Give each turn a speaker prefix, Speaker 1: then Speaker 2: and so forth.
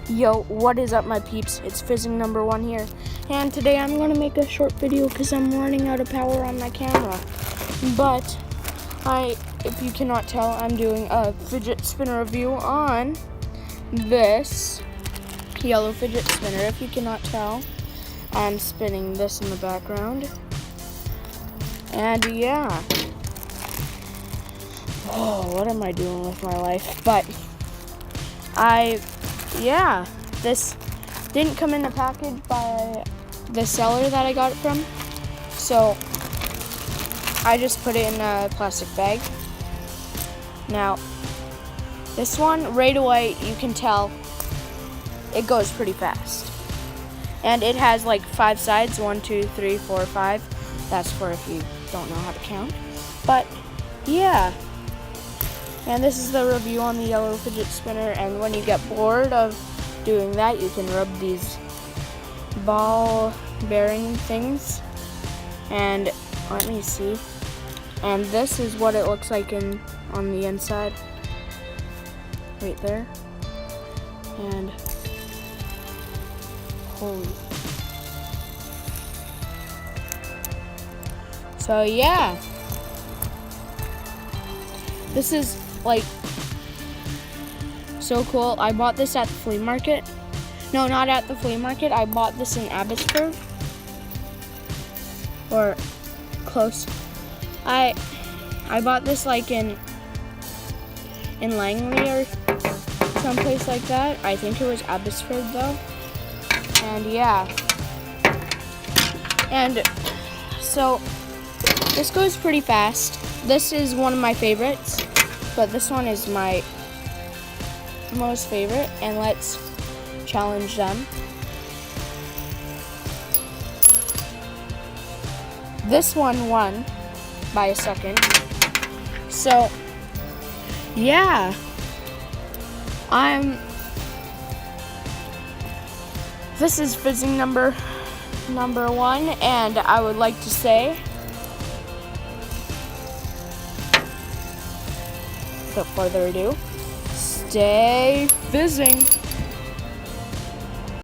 Speaker 1: Yo, what is up, my peeps? It's fizzing number 1 here, and today I'm going to make a short video because I'm running out of power on my camera. But if you cannot tell, I'm doing a fidget spinner review on this yellow fidget spinner. If you cannot tell, I'm spinning this in the background. And yeah. Oh, what am I doing with my life? But this didn't come in a package by the seller that I got it from, so I just put it in a plastic bag. Now, this one, right away, you can tell it goes pretty fast. And it has like 5 sides, 1, 2, 3, 4, 5. That's for if you don't know how to count. But yeah. And this is the review on the yellow fidget spinner, and when you get bored of doing that, you can rub these ball bearing things, and let me see, and this is what it looks like on the inside, right there, and holy, so yeah, this is like so cool. I bought this at the flea market. No, not at the flea market. I bought this in Abbotsford, or close. I bought this like in Langley or someplace like that. I think it was Abbotsford though. And yeah. And so this goes pretty fast. This is one of my favorites, but this one is my most favorite, and let's challenge them. This one won by a second, so yeah, this is fizzing number 1, and I would like to say, without further ado, stay fizzing.